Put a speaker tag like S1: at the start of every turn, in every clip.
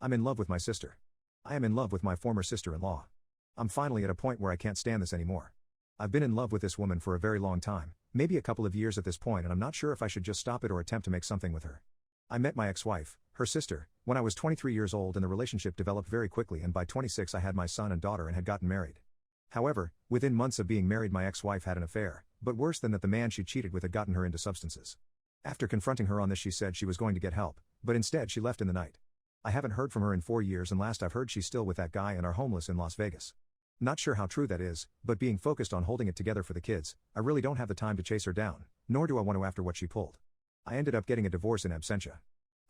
S1: I'm in love with my sister. I am in love with my former sister-in-law. I'm finally at a point where I can't stand this anymore. I've been in love with this woman for a very long time, maybe a couple of years at this point, and I'm not sure if I should just stop it or attempt to make something with her. I met my ex-wife, her sister, when I was 23 years old, and the relationship developed very quickly, and by 26 I had my son and daughter and had gotten married. However, within months of being married my ex-wife had an affair, but worse than that, the man she cheated with had gotten her into substances. After confronting her on this, she said she was going to get help, but instead she left in the night. I haven't heard from her in 4 years, and last I've heard she's still with that guy and are homeless in Las Vegas. Not sure how true that is, but being focused on holding it together for the kids, I really don't have the time to chase her down, nor do I want to after what she pulled. I ended up getting a divorce in absentia.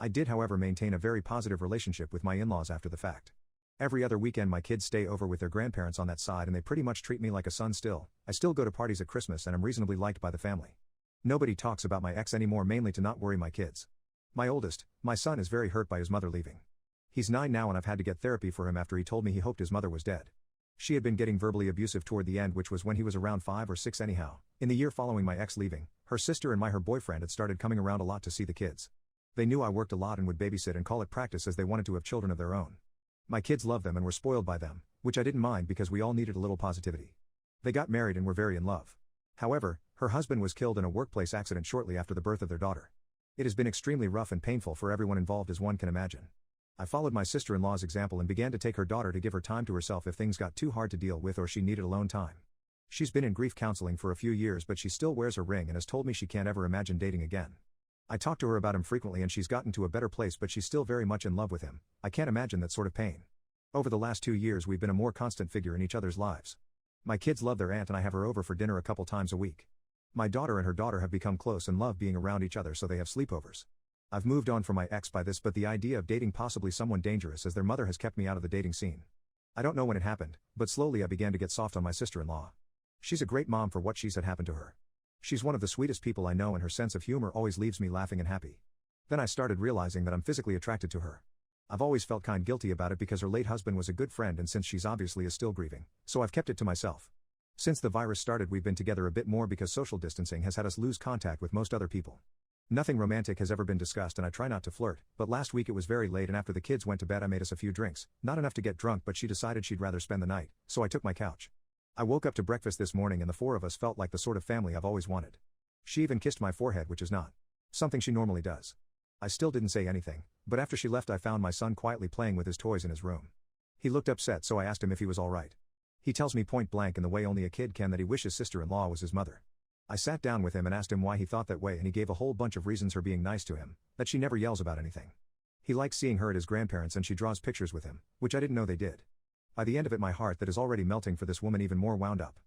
S1: I did, however, maintain a very positive relationship with my in-laws after the fact. Every other weekend my kids stay over with their grandparents on that side, and they pretty much treat me like a son still. I still go to parties at Christmas and am reasonably liked by the family. Nobody talks about my ex anymore, mainly to not worry my kids. My oldest, my son, is very hurt by his mother leaving. He's 9 now, and I've had to get therapy for him after he told me he hoped his mother was dead. She had been getting verbally abusive toward the end, which was when he was around 5 or 6 anyhow. In the year following my ex leaving, her sister and her boyfriend had started coming around a lot to see the kids. They knew I worked a lot and would babysit and call it practice, as they wanted to have children of their own. My kids loved them and were spoiled by them, which I didn't mind because we all needed a little positivity. They got married and were very in love. However, her husband was killed in a workplace accident shortly after the birth of their daughter. It has been extremely rough and painful for everyone involved, as one can imagine. I followed my sister-in-law's example and began to take her daughter to give her time to herself if things got too hard to deal with or she needed alone time. She's been in grief counseling for a few years, but she still wears her ring and has told me she can't ever imagine dating again. I talk to her about him frequently and she's gotten to a better place, but she's still very much in love with him. I can't imagine that sort of pain. Over the last 2 years we've been a more constant figure in each other's lives. My kids love their aunt and I have her over for dinner a couple times a week. My daughter and her daughter have become close and love being around each other, so they have sleepovers. I've moved on from my ex by this, but the idea of dating possibly someone dangerous as their mother has kept me out of the dating scene. I don't know when it happened, but slowly I began to get soft on my sister-in-law. She's a great mom for what she's had happen to her. She's one of the sweetest people I know, and her sense of humor always leaves me laughing and happy. Then I started realizing that I'm physically attracted to her. I've always felt kind guilty about it because her late husband was a good friend, and since she's obviously is still grieving, so I've kept it to myself. Since the virus started we've been together a bit more because social distancing has had us lose contact with most other people. Nothing romantic has ever been discussed and I try not to flirt, but last week it was very late and after the kids went to bed I made us a few drinks, not enough to get drunk, but she decided she'd rather spend the night, so I took my couch. I woke up to breakfast this morning and the 4 of us felt like the sort of family I've always wanted. She even kissed my forehead, which is not something she normally does. I still didn't say anything, but after she left I found my son quietly playing with his toys in his room. He looked upset, so I asked him if he was all right. He tells me point blank in the way only a kid can that he wishes sister-in-law was his mother. I sat down with him and asked him why he thought that way, and he gave a whole bunch of reasons, her being nice to him, that she never yells about anything. He likes seeing her at his grandparents and she draws pictures with him, which I didn't know they did. By the end of it my heart that is already melting for this woman even more wound up.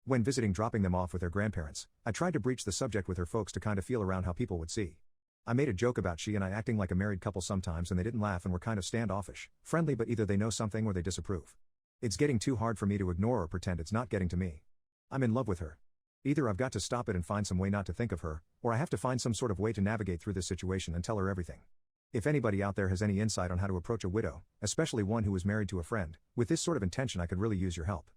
S1: When visiting, dropping them off with their grandparents, I tried to breach the subject with her folks to kind of feel around how people would see. I made a joke about she and I acting like a married couple sometimes, and they didn't laugh and were kind of standoffish, friendly, but either they know something or they disapprove. It's getting too hard for me to ignore or pretend it's not getting to me. I'm in love with her. Either I've got to stop it and find some way not to think of her, or I have to find some sort of way to navigate through this situation and tell her everything. If anybody out there has any insight on how to approach a widow, especially one who is married to a friend, with this sort of intention, I could really use your help.